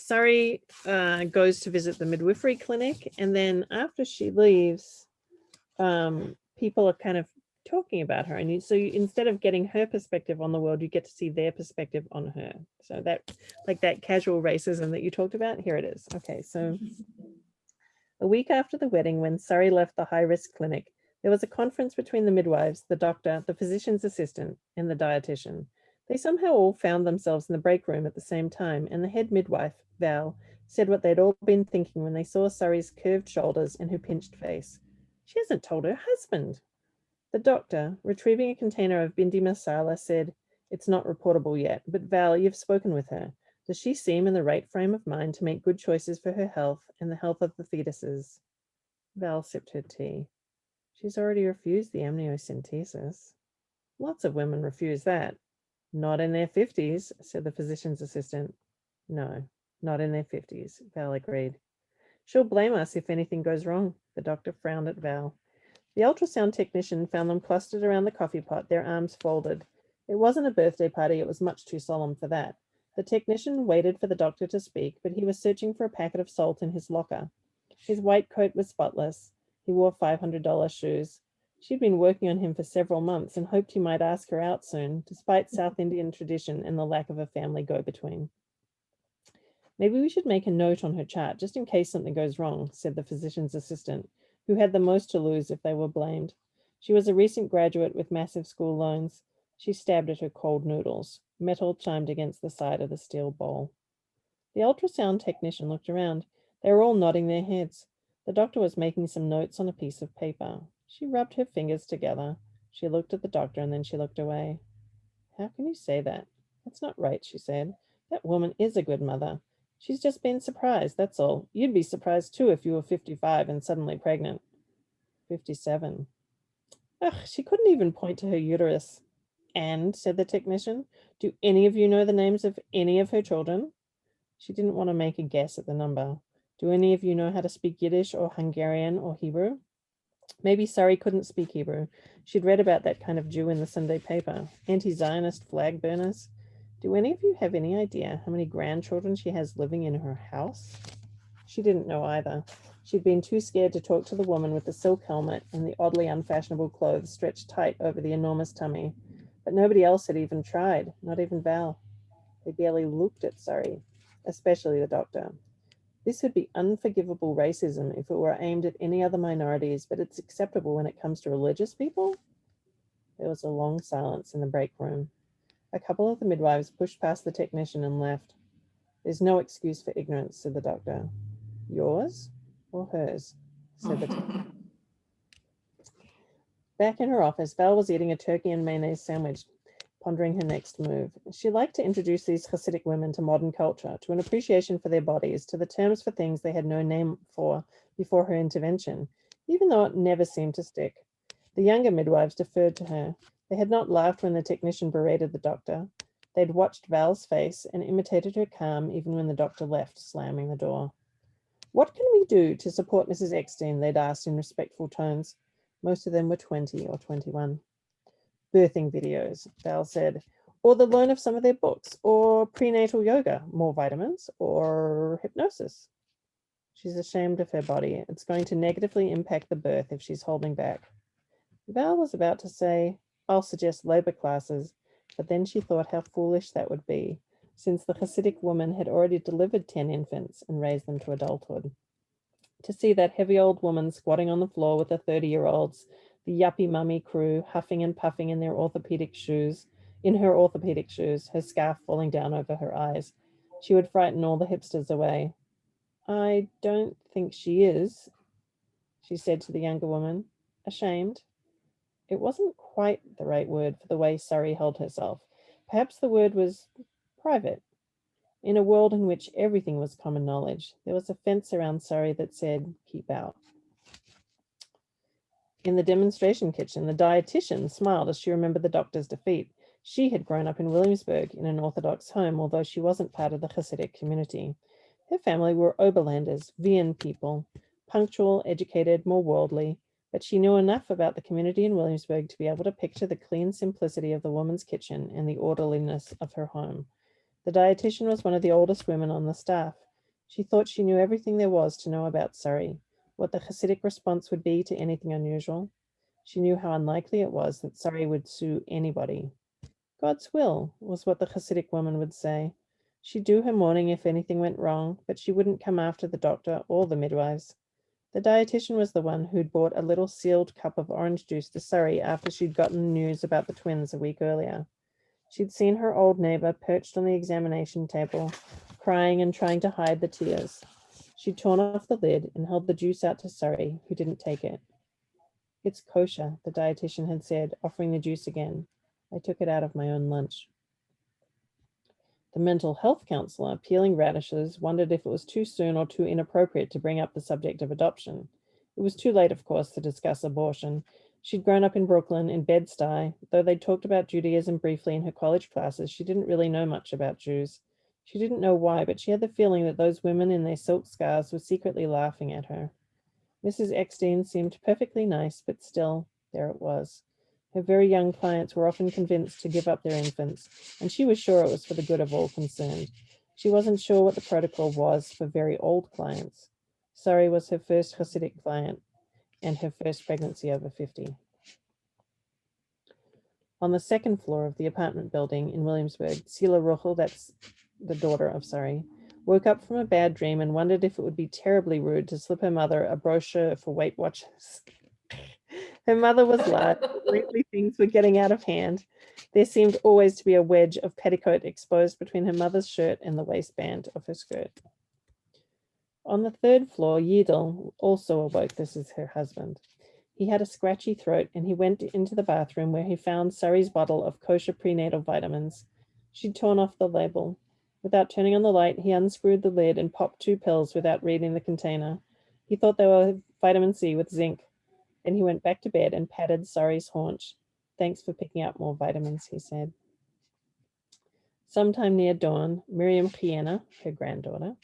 Surrey goes to visit the midwifery clinic, and then after she leaves, people are kind of talking about her, and instead of getting her perspective on the world, you get to see their perspective on her. So that, like that casual racism that you talked about, here it is. Okay, so a week after the wedding, when Surrey left the high-risk clinic, there was a conference between the midwives, the doctor, the physician's assistant, and the dietitian. They somehow all found themselves in the break room at the same time, and the head midwife, Val, said what they'd all been thinking when they saw Surrey's curved shoulders and her pinched face. She hasn't told her husband. The doctor, retrieving a container of bindi masala, said, "It's not reportable yet, but Val, you've spoken with her. Does she seem in the right frame of mind to make good choices for her health and the health of the fetuses?" Val sipped her tea. "She's already refused the amniocentesis." "Lots of women refuse that." "Not in their 50s, said the physician's assistant. "No, not in their 50s, Val agreed. "She'll blame us if anything goes wrong." The doctor frowned at Val. The ultrasound technician found them clustered around the coffee pot, their arms folded. It wasn't a birthday party, it was much too solemn for that. The technician waited for the doctor to speak, but he was searching for a packet of salt in his locker. His white coat was spotless. He wore $500 shoes. She'd been working on him for several months and hoped he might ask her out soon, despite South Indian tradition and the lack of a family go-between. "Maybe we should make a note on her chart, just in case something goes wrong," said the physician's assistant, who had the most to lose if they were blamed. She was a recent graduate with massive school loans. She stabbed at her cold noodles. Metal chimed against the side of the steel bowl. The ultrasound technician looked around. They were all nodding their heads. The doctor was making some notes on a piece of paper. She rubbed her fingers together. She looked at the doctor and then she looked away. "How can you say that? That's not right," she said. "That woman is a good mother. She's just been surprised, that's all. You'd be surprised too if you were 55 and suddenly pregnant." 57. Ugh, she couldn't even point to her uterus. "And," said the technician, "do any of you know the names of any of her children?" She didn't want to make a guess at the number. "Do any of you know how to speak Yiddish or Hungarian or Hebrew?" Maybe Surrey couldn't speak Hebrew. She'd read about that kind of Jew in the Sunday paper. Anti-Zionist flag burners. "Do any of you have any idea how many grandchildren she has living in her house?" She didn't know either. She'd been too scared to talk to the woman with the silk helmet and the oddly unfashionable clothes stretched tight over the enormous tummy. But nobody else had even tried, not even Val. They barely looked at Surrey, especially the doctor. This would be unforgivable racism if it were aimed at any other minorities, but it's acceptable when it comes to religious people? There was a long silence in the break room. A couple of the midwives pushed past the technician and left. "There's no excuse for ignorance," said the doctor. "Yours or hers?" said the technician. Back in her office, Val was eating a turkey and mayonnaise sandwich, pondering her next move. She liked to introduce these Hasidic women to modern culture, to an appreciation for their bodies, to the terms for things they had no name for before her intervention, even though it never seemed to stick. The younger midwives deferred to her. They had not laughed when the technician berated the doctor. They'd watched Val's face and imitated her calm even when the doctor left, slamming the door. "What can we do to support Mrs. Eckstein?" they'd asked in respectful tones. Most of them were 20 or 21. "Birthing videos," Val said, "or the loan of some of their books, or prenatal yoga, more vitamins, or hypnosis." She's ashamed of her body. It's going to negatively impact the birth if she's holding back. Val was about to say, "I'll suggest labor classes," but then she thought how foolish that would be, since the Hasidic woman had already delivered 10 infants and raised them to adulthood. To see that heavy old woman squatting on the floor with the 30-year-olds, the yuppie mummy crew huffing and puffing in her orthopedic shoes, her scarf falling down over her eyes. She would frighten all the hipsters away. "I don't think she is," she said to the younger woman. "Ashamed?" It wasn't quite the right word for the way Surrey held herself. Perhaps the word was private. In a world in which everything was common knowledge, there was a fence around Surrey that said, "Keep out." In the demonstration kitchen, the dietitian smiled as she remembered the doctor's defeat. She had grown up in Williamsburg in an Orthodox home, although she wasn't part of the Hasidic community. Her family were Oberlanders, Wien people, punctual, educated, more worldly, but she knew enough about the community in Williamsburg to be able to picture the clean simplicity of the woman's kitchen and the orderliness of her home. The dietitian was one of the oldest women on the staff. She thought she knew everything there was to know about Surrey, what the Hasidic response would be to anything unusual. She knew how unlikely it was that Surrey would sue anybody. God's will was what the Hasidic woman would say. She'd do her mourning if anything went wrong, but she wouldn't come after the doctor or the midwives. The dietitian was the one who'd bought a little sealed cup of orange juice to Surrey after she'd gotten news about the twins a week earlier. She'd seen her old neighbor perched on the examination table, crying and trying to hide the tears. She'd torn off the lid and held the juice out to Surrey, who didn't take it. It's kosher, the dietitian had said, offering the juice again. I took it out of my own lunch. The mental health counselor, peeling radishes, wondered if it was too soon or too inappropriate to bring up the subject of adoption. It was too late, of course, to discuss abortion. She'd grown up in Brooklyn, in Bed-Stuy. Though they'd talked about Judaism briefly in her college classes, she didn't really know much about Jews. She didn't know why, but she had the feeling that those women in their silk scarves were secretly laughing at her. Mrs. Eckstein seemed perfectly nice, but still, there it was. Her very young clients were often convinced to give up their infants, and she was sure it was for the good of all concerned. She wasn't sure what the protocol was for very old clients. Surrey was her first Hasidic client and her first pregnancy over 50. On the second floor of the apartment building in Williamsburg, Sila Ruchel, that's the daughter of Surrey, woke up from a bad dream and wondered if it would be terribly rude to slip her mother a brochure for Weight Watchers. Her mother was large. Lately, things were getting out of hand. There seemed always to be a wedge of petticoat exposed between her mother's shirt and the waistband of her skirt. On the third floor, Yidel also awoke. This is her husband. He had a scratchy throat, and he went into the bathroom where he found Surrey's bottle of kosher prenatal vitamins. She'd torn off the label. Without turning on the light, he unscrewed the lid and popped 2 pills without reading the container. He thought they were vitamin C with zinc. Then he went back to bed and patted Surrey's haunch. Thanks for picking up more vitamins, he said. Sometime near dawn, Miriam Chiena, her granddaughter,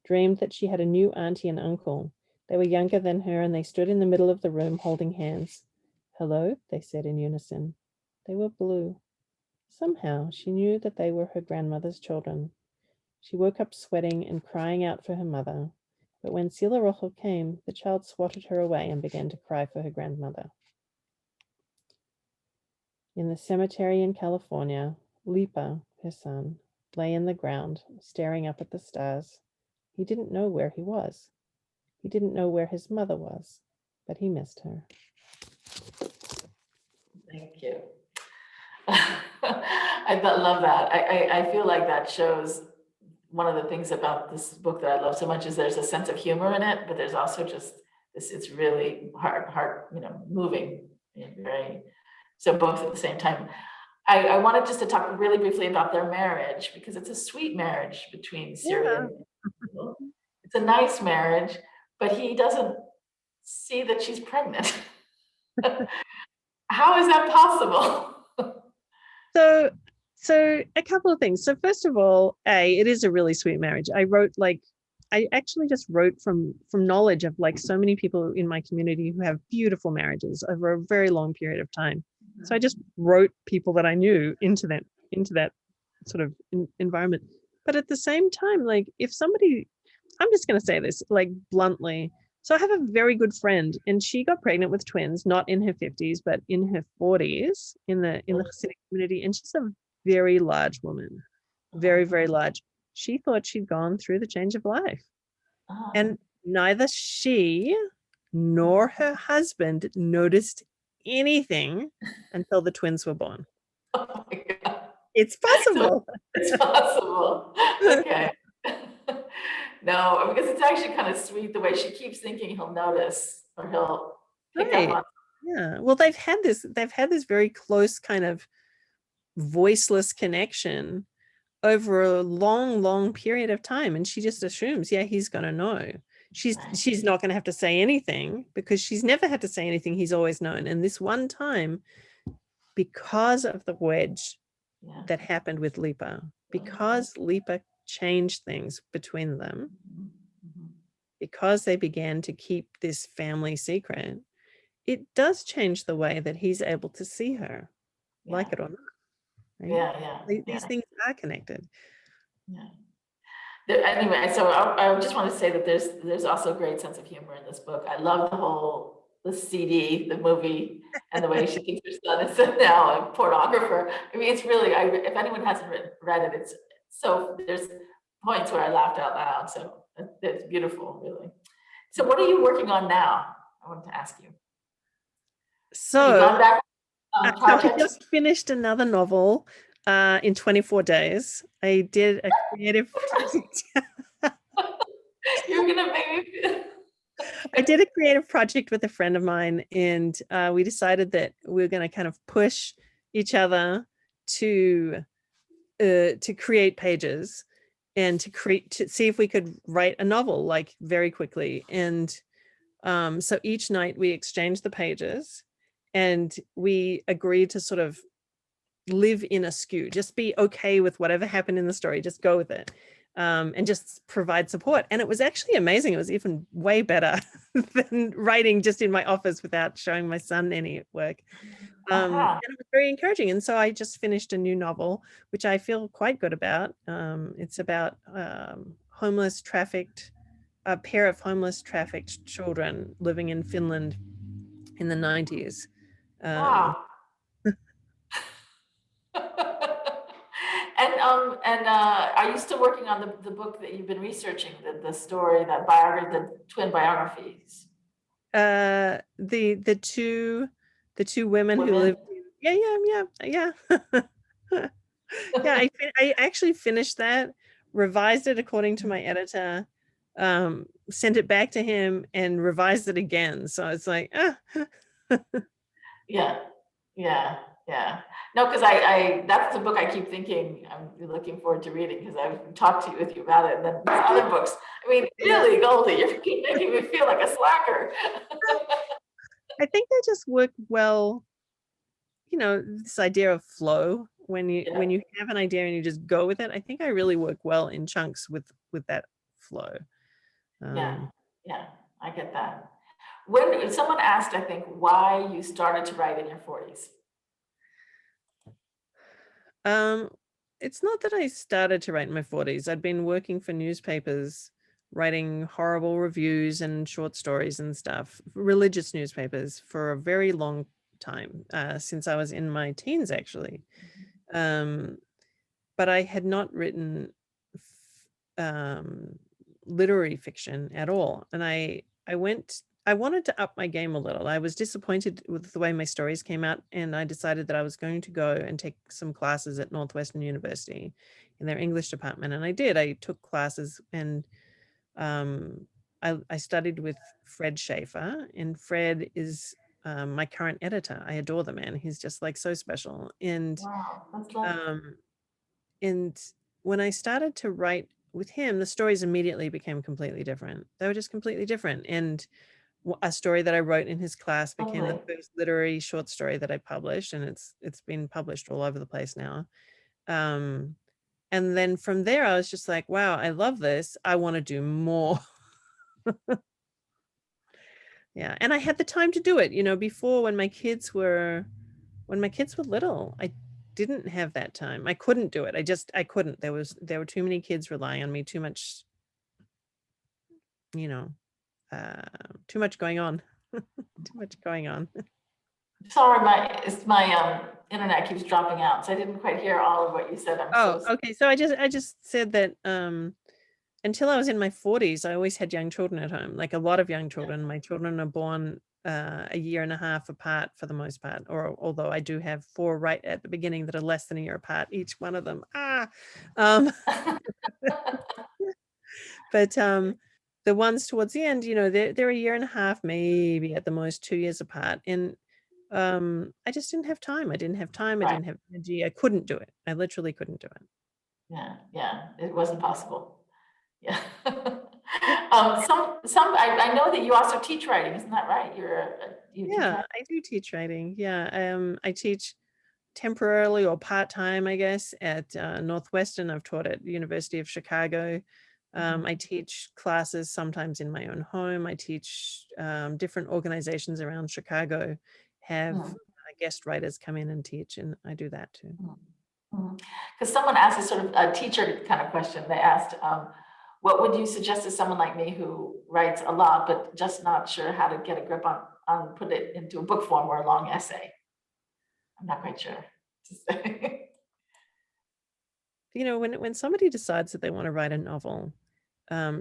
dreamed that she had a new auntie and uncle. They were younger than her, and they stood in the middle of the room holding hands. Hello, they said in unison. They were blue. Somehow she knew that they were her grandmother's children. She woke up sweating and crying out for her mother. But when Sila Rochel came, the child swatted her away and began to cry for her grandmother. In the cemetery in California, Lipa, her son, lay in the ground, staring up at the stars. He didn't know where he was. He didn't know where his mother was, but he missed her. Thank you. I love that. I feel like that shows one of the things about this book that I love so much is there's a sense of humor in it, but there's also just this, it's really heart, moving, very, so both at the same time. I wanted just to talk really briefly about their marriage because it's a sweet marriage between Syria and Israel. It's a nice marriage, but he doesn't see that she's pregnant. How is that possible? So a couple of things. So first of all, it is a really sweet marriage. I actually just wrote from knowledge of like so many people in my community who have beautiful marriages over a very long period of time. So I just wrote people that I knew into that sort of environment. But at the same time, like if somebody, I'm just going to say this like bluntly. So I have a very good friend, and she got pregnant with twins, not in her 50s, but in her 40s in the Hasidic community, and she's a very large woman, very, very large. She thought she'd gone through the change of life. And neither she nor her husband noticed anything until the twins were born. Oh my God. It's possible. So it's possible. Okay. No, because it's actually kind of sweet the way she keeps thinking he'll notice or he'll pick up on. Yeah. Well, they've had this very close kind of voiceless connection over a long, long period of time. And she just assumes, yeah, he's going to know. She's not going to have to say anything because she's never had to say anything. He's always known. And this one time, because of the wedge that happened with Lipa, because Lipa changed things between them, because they began to keep this family secret, it does change the way that he's able to see her, like it or not. Right? These things are connected. Yeah. Anyway, so I just want to say that there's also a great sense of humor in this book. I love the CD, the movie, and the way she thinks her son is now a pornographer. I mean, it's really, if anyone hasn't read it, it's so, there's points where I laughed out loud. So it's beautiful, really. So what are you working on now? I wanted to ask you. Have you So, gone back on so I projects? just finished another novel in 24 days. I did a creative project. You're gonna make me feel. I did a creative project with a friend of mine, and we decided that we were going to kind of push each other to create pages and to see if we could write a novel like very quickly. And so each night we exchanged the pages, and we agreed to sort of live in a skew, just be okay with whatever happened in the story, just go with it, and just provide support. And it was actually amazing. It was even way better than writing just in my office without showing my son any work. And it was very encouraging. And so I just finished a new novel, which I feel quite good about. It's about a pair of homeless trafficked children living in Finland in the 90s. Wow. And are you still working on the book that you've been researching, the story, that biography, the twin biographies? The two women who lived. Yeah. Yeah. I actually finished that, revised it according to my editor, sent it back to him, and revised it again. So it's like, Yeah, yeah, yeah. No, because I that's the book I keep thinking I'm looking forward to reading, because I've talked to you with you about it, and then these other books. I mean, really, Goldie, you keep making me feel like a slacker. I think they just work well. This idea of flow, when you have an idea and you just go with it. I think I really work well in chunks with that flow. Yeah, yeah, I get that. When someone asked, I think, why you started to write in your 40s. It's not that I started to write in my 40s. I'd been working for newspapers, writing horrible reviews and short stories and stuff, religious newspapers, for a very long time, since I was in my teens, actually. But I had not written literary fiction at all. And I wanted to up my game a little. I was disappointed with the way my stories came out, and I decided that I was going to go and take some classes at Northwestern University in their English department. And I did. I took classes, and I studied with Fred Schaefer, and Fred is my current editor. I adore the man. He's just like so special. Wow, that's lovely. And when I started to write with him, the stories immediately became completely different. They were just completely different. And a story that I wrote in his class became the first literary short story that I published, and it's been published all over the place now. And then from there, I was just like, wow, I love this. I want to do more. Yeah. And I had the time to do it. Before, when my kids were little, I didn't have that time. I couldn't do it. I couldn't. There were too many kids relying on me, too much, you know, too much going on. Too much going on. Sorry, my internet keeps dropping out, so I didn't quite hear all of what you said. Okay. So I just said that until I was in my 40s, I always had young children at home, like a lot of young children. My children are born a year and a half apart for the most part, or although I do have 4 right at the beginning that are less than a year apart, each one of them. But the ones towards the end, they're a year and a half, maybe at the most 2 years apart. And I just didn't have time. I didn't have time. I Right. didn't have energy. I couldn't do it. I literally couldn't do it. Yeah, it wasn't possible. Yeah. I know that you also teach writing, isn't that right? You teach Yeah, writing? I do teach writing. Yeah, I teach temporarily or part-time, I guess, at Northwestern. I've taught at the University of Chicago. I teach classes sometimes in my own home. I teach different organizations around Chicago have guest writers come in and teach, and I do that too. Because someone asked a sort of a teacher kind of question. They asked, what would you suggest to someone like me who writes a lot, but just not sure how to get a grip on put it into a book form or a long essay? I'm not quite sure. You know, when somebody decides that they want to write a novel,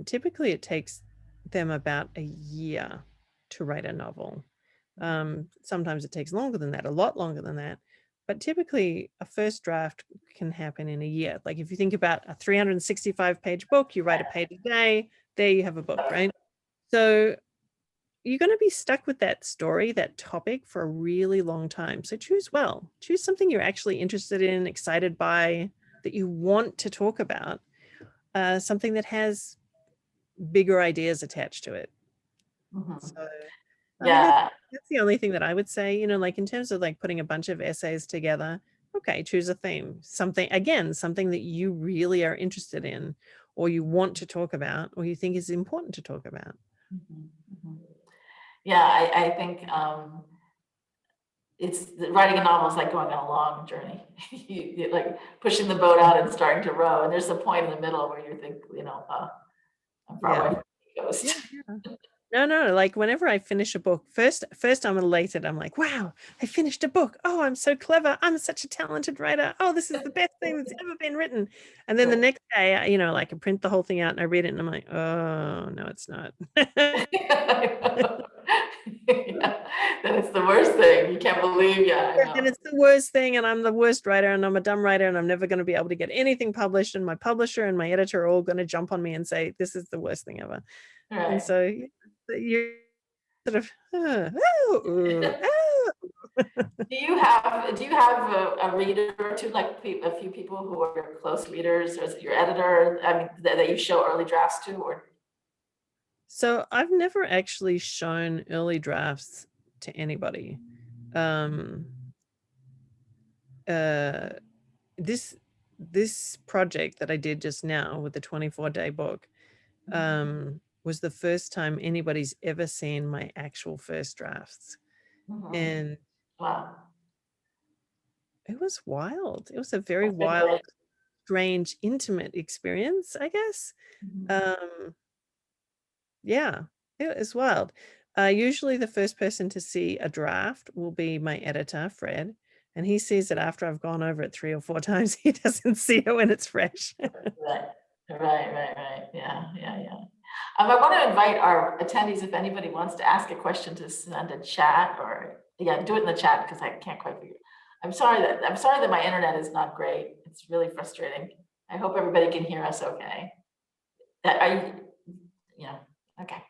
typically it takes them about a year to write a novel. Sometimes it takes longer than that, a lot longer than that. But typically a first draft can happen in a year. Like if you think about a 365-page book, you write a page a day, there you have a book, right? So you're going to be stuck with that story, that topic for a really long time. So choose well. Choose something you're actually interested in, excited by, that you want to talk about, something that has bigger ideas attached to it. Mhm. So I mean, Yeah. that's the only thing that I would say, you know, like in terms of like putting a bunch of essays together, okay, choose a theme, something, again, something that you really are interested in, or you want to talk about, or you think is important to talk about. Mhm, mhm. Yeah, I think writing a novel is like going on a long journey. You're like pushing the boat out and starting to row, and there's a point in the middle where you think, I'm far away Yeah. from the coast. Yeah. Yeah. No, like whenever I finish a book, first I'm elated. I'm like, wow, I finished a book. Oh, I'm so clever. I'm such a talented writer. Oh, this is the best thing that's ever been written. And then the Right. next day, you know, like I print the whole thing out and I read it and I'm like, oh, no, it's not. Yeah, then it's the worst thing. You can't believe, yeah, I Then know. it's the worst thing, and I'm the worst writer, and I'm a dumb writer, and I'm never going to be able to get anything published. And my publisher and my editor are all going to jump on me and say, this is the worst thing ever. And Right. so you're sort of, oh. Do you have a reader or two, like a few people who are your close readers, or is it your editor? I mean, that you show early drafts to, or? So I've never actually shown early drafts to anybody. Um, uh, this this project that I did just now with the 24-day book was the first time anybody's ever seen my actual first drafts. Mhm. And Wow. it was wild. It was a very I bet. wild, strange, intimate experience, I guess. Mhm. Um, yeah, it was wild. Usually the first person to see a draft will be my editor, Fred, and he sees it after I've gone over it 3 or 4 times. He doesn't see it when it's fresh. Right, right. Yeah, yeah, yeah. I want to invite our attendees, if anybody wants to ask a question, to send a chat, or, yeah, do it in the chat because I can't quite figure. I'm sorry that my internet is not great. It's really frustrating. I hope everybody can hear us okay. I, yeah, okay.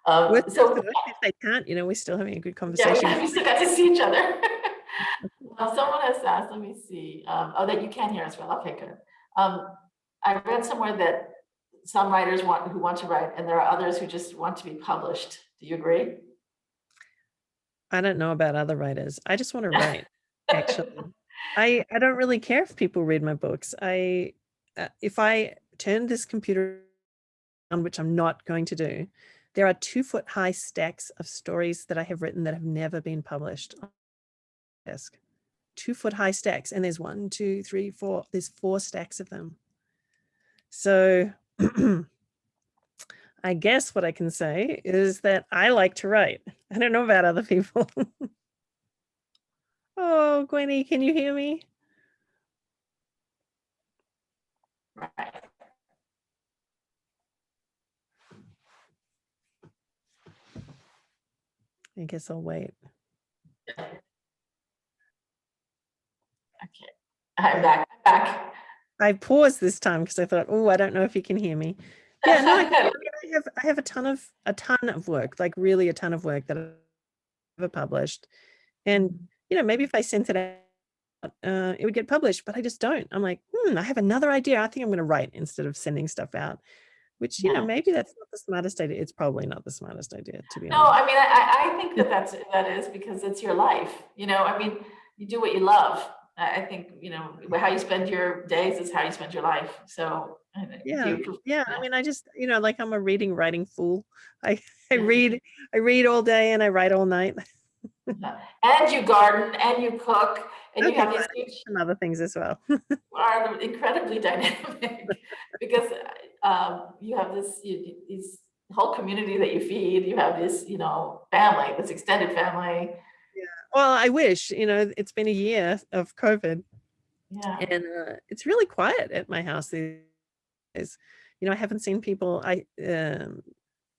Worst comes to So worst, if they can't, you know, we're still having a good yeah, conversation. we still got to see each other. Someone has asked, let me see, that you can hear us well. Okay, good. Um, I read somewhere that some writers who want to write, and there are others who just want to be published. Do you agree? I don't know about other writers. I just want to write, actually. I don't really care if people read my books. If I turn this computer on, which I'm not going to do, there are 2-foot high stacks of stories that I have written that have never been published on my desk. 2-foot high stacks, and there's 1, 2, 3, 4. There's 4 stacks of them. So I guess what I can say is that I like to write. I don't know about other people. Oh, Gwenny, can you hear me? Right. I guess I'll wait. Okay. I'm back. I'm back. I paused this time because I thought, oh, I don't know if you can hear me. Yeah, no, I have a ton of work, like really a ton of work that I've ever published. And you know, maybe if I sent it out, it would get published, but I just don't. I'm like, I have another idea. I think I'm going to write instead of sending stuff out, which, you know, Yeah. maybe that's not the smartest idea. It's probably not the smartest idea, to be No, honest. I mean, I think that is because it's your life. I mean, you do what you love. I think, how you spend your days is how you spend your life. So, Yeah. do Yeah. I yeah. mean, I just, you know, like I'm a writing fool. I, I read, I read all day and I write all night. Yeah. And you garden and you cook And you Okay, have these fine. huge, Some other things as well. are incredibly dynamic because you have these whole community that you feed. You have this, family, this extended family. Yeah. Well, I wish, it's been a year of COVID Yeah, and it's really quiet at my house these days. I haven't seen people.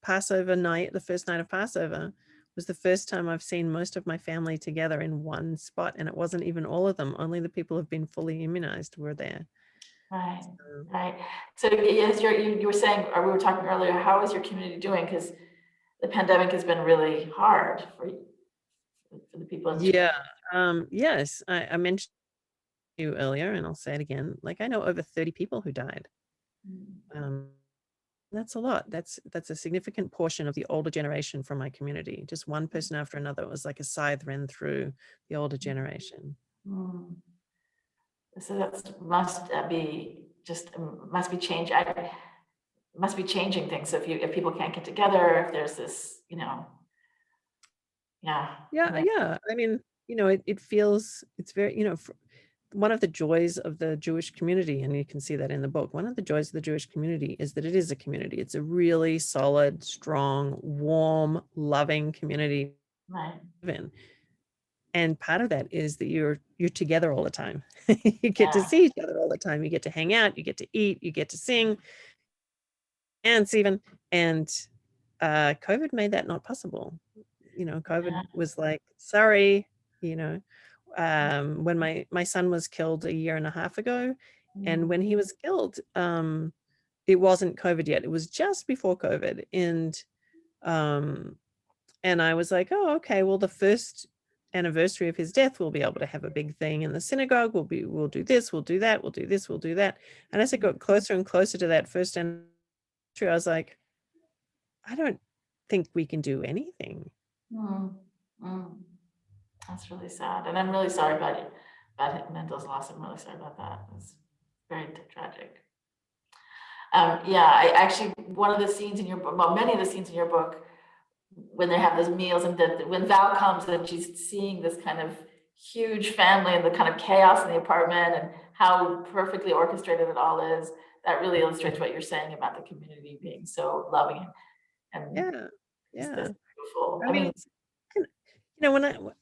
Passover night, the first night of Passover, was the first time I've seen most of my family together in one spot, and it wasn't even all of them. Only the people who've been fully immunized were there. right, So, right. So yes, you were saying, or we were talking earlier, how is your community doing? Because the pandemic has been really hard for the people in the yeah. Yes, I mentioned you earlier, and I'll say it again. Like, I know over 30 people who died. community. Um, that's a lot. That's a significant portion of the older generation from my community. Just one person after another. It was like a scythe ran through the older generation. Mm. So that must be change. Must be changing things. So if people can't get together, if there's this, yeah, Yeah, yeah. I mean, it feels it's very, one of the joys of the Jewish community, and you can see that in the book. One of the joys of the Jewish community is that it is a community. It's a really solid, strong, warm, loving community right, to live in. And part of that is that you're together all the time. You get to yeah, see each other all the time. You get to hang out, you get to eat, you get to sing, and even and COVID made that not possible. COVID yeah, was like, sorry, you know, when my son was killed a year and a half ago, and mm, when he was killed, it wasn't COVID yet. It was just before COVID, um, and I was like, oh, okay. Well, the first anniversary of his death, we'll be able to have a big thing in the synagogue. We'll do this, we'll do that, we'll do this, we'll do that. And as it got closer and closer to that first anniversary, I was like, I don't think we can do anything. mm, mm. That's really sad, and I'm really sorry about Mendel's loss. I'm really sorry about that. It's very tragic. Yeah, I actually, one of the scenes in your book, well, many of the scenes in your book, when they have those meals and when Val comes and she's seeing this kind of huge family and the kind of chaos in the apartment and how perfectly orchestrated it all is, that really illustrates what you're saying about the community being so loving and Yeah, this yeah. beautiful. I I mean, mean,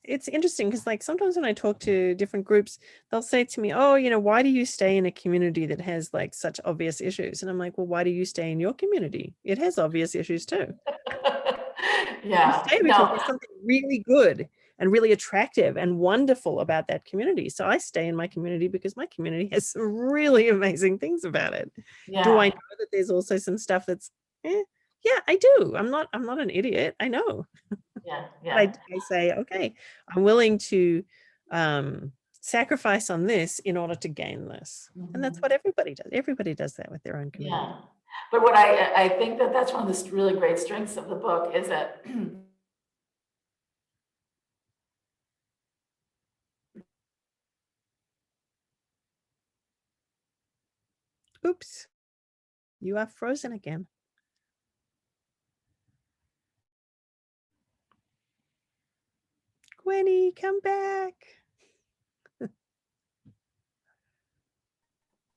it's interesting because like sometimes when I talk to different groups, they'll say to me, oh, why do you stay in a community that has like such obvious issues? And I'm like, well, why do you stay in your community? It has obvious issues too. You yeah, stay because no, there's something really good and really attractive and wonderful about that community. So I stay in my community because my community has some really amazing things about it. Do I yeah, know that there's also some stuff that's, yeah, I do. I'm not an idiot. I know. yeah, But yeah. I say, okay, I'm willing to sacrifice on this in order to gain this. And that's Mhm. what everybody does. Everybody does that with their own community. Yeah. But what I think that that's one of the really great strengths of the book is that Oops, you are frozen again. Gwenny, come back.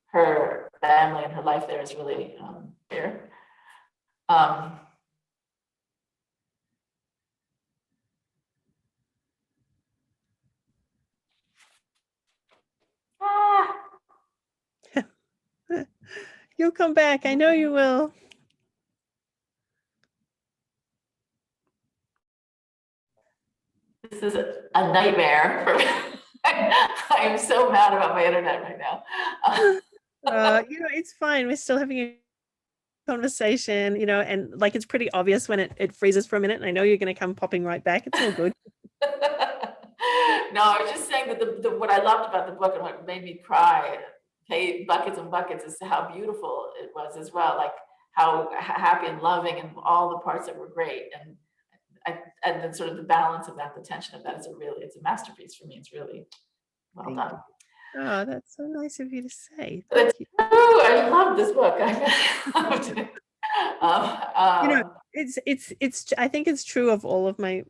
her family and her life there is really here. Um, ah, You'll come back. I know you will. this is a nightmare for me. I am so mad about my internet right now. It's fine. We're still having a conversation, and like it's pretty obvious when it freezes for a minute. And I know you're going to come popping right back. It's all good. No, I was just saying that what I loved about the book and what made me cry, buckets and buckets, is how beautiful it was as well. Like how happy and loving and all the parts that were great. And then sort of the balance of that, the tension of that it's a masterpiece for me. It's really well Thank done. you. Oh, that's so nice of you to say. But Thank it's you. true. I love this book. I really loved it. You know, um, it's I think it's true of all of my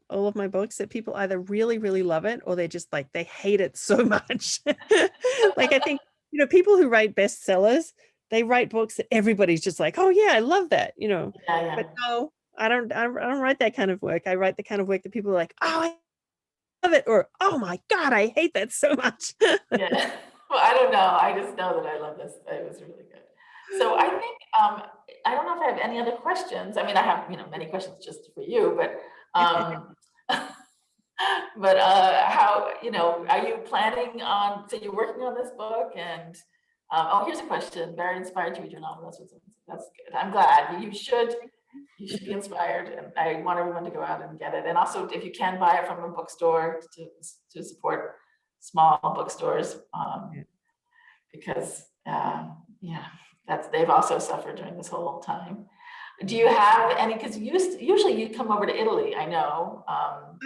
books that people either really, really love it or they just like they hate it so much. Like I think, you know, people who write bestsellers, they write books that everybody's just like, oh yeah, I love that, you know. yeah, But no, I don't write that kind of work. I write the kind of work that people are like, oh, I love it, or oh my God, I hate that so much. yeah. Well, I don't know. I just know that I love this. It was really good. So I think I don't know if I have any other questions. I mean, I have, you know, many questions just for you, but but how, you know, are you planning on, so you're working on this book and oh, here's a question. Very inspired to read your novel. That's good. I'm glad. You should be inspired, and I want everyone to go out and get it. And also, if you can buy it from a bookstore to support small bookstores, because yeah, they've also suffered during this whole time. Do you have any? Because usually you come over to Italy. I know.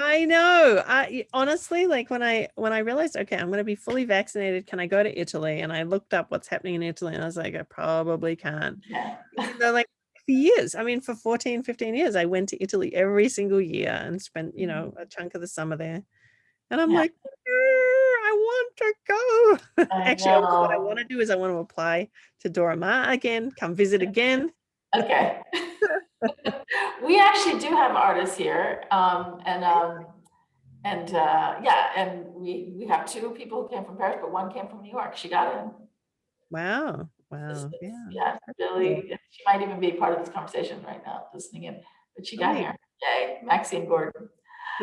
I know. I honestly, like when I realized, okay, I'm going to be fully vaccinated, can I go to Italy? And I looked up what's happening in Italy and I was like, I probably can't. Yeah. Even though like for years, I mean, for 14, 15 years, I went to Italy every single year and spent, you know, a chunk of the summer there. And I'm Yeah. like, I want to go. I Actually, what I know. want to do is I want to apply to Dora Maar again, come visit again. Okay. We actually do have artists here, yeah, and we have two people who came from Paris, but one came from New York. She got in. Wow. Wow. It's, Yeah. yeah, That's cool. really. She might even be part of this conversation right now, listening in. But she Oh got my here. Yay, Maxine Gordon.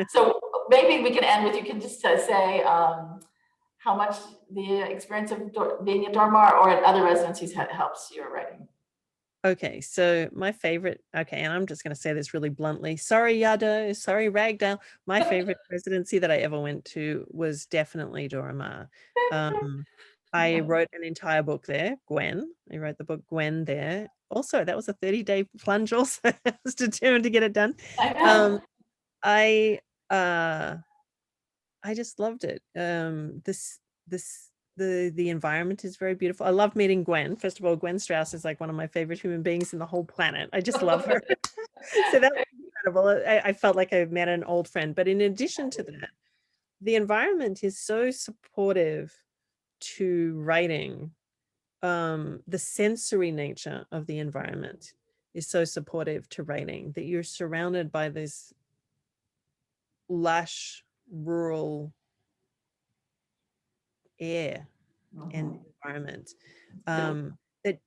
So maybe we can end with, you can just say how much the experience of being at Dormar or at other residencies helps your writing. Okay, so my favorite, okay, and I'm just going to say this really bluntly. Sorry, Yado. Sorry, Ragdale. My favorite residency that I ever went to was definitely Dora Maar. I wrote an entire book there, Gwen. I wrote the book Gwen there. Also, that was a 30-day plunge also. I was determined to get it done. I Um, know. I uh I just loved it. This the environment is very beautiful. I love meeting Gwen. First of all, Gwen Strauss is like one of my favorite human beings in the whole planet. I just love her. So that was incredible. I felt like I met an old friend. But in addition to that, the environment is so supportive to writing. The sensory nature of the environment is so supportive to writing that you're surrounded by this lush rural air and Mhm. environment, that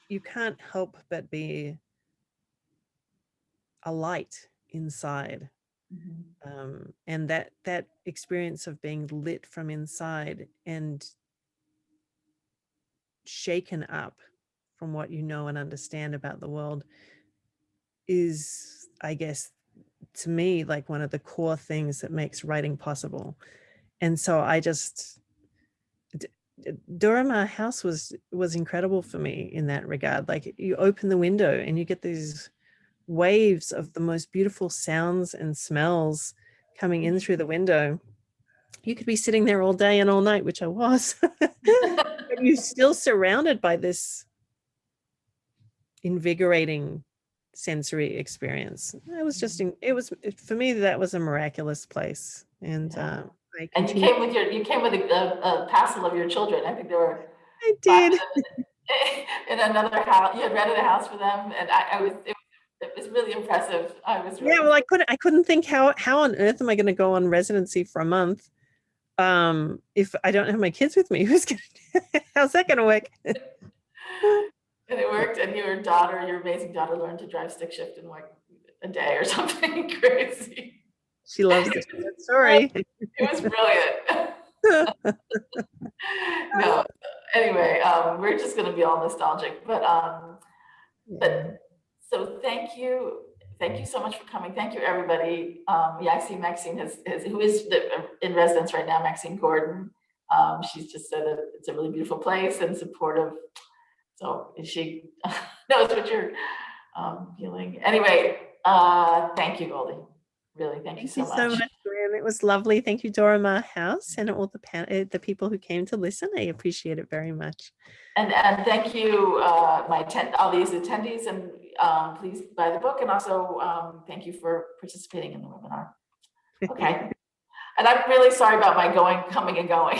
you can't help but be a light inside. Mhm. And that experience of being lit from inside and shaken up from what you know and understand about the world is, I guess, to me, like one of the core things that makes writing possible. And so I just Dora Maar House was incredible for me in that regard. Like you open the window and you get these waves of the most beautiful sounds and smells coming in through the window. You could be sitting there all day and all night, which I was, but you're still surrounded by this invigorating sensory experience. It was just, it was, for me, that was a miraculous place. And Yeah. I And you continue. came with a passel of your children. I think there were I 5 did. in another house. You had rented a house for them, and it was really impressive. I was Yeah, really. well, I couldn't think how on earth am I going to go on residency for a month if I don't have my kids with me. How's that going to work? And it worked, and your amazing daughter, learned to drive stick shift in like a day or something crazy. She loves the story. It was brilliant. No, anyway, we're just going to be all nostalgic, but Yeah. so thank you so much for coming. Thank you, everybody. Yeah, I see Maxine who is in residence right now, Maxine Gordon. She's just said that it's a really beautiful place and supportive. So she knows what you're feeling. Anyway, thank you, Goldie. really. Thank you Thank you so so much. much, Gwen. It was lovely. Thank you, Dora Ma House, and all the people who came to listen. I appreciate it very much. And thank you, all these attendees, and please buy the book, and also thank you for participating in the webinar. Okay, and I'm really sorry about my coming and going.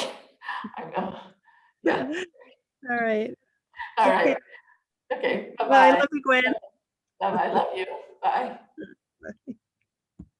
Yeah. All right. All Okay. right. Okay. Bye. Bye-bye. Love you, Gwen. Bye-bye. Love you. Bye.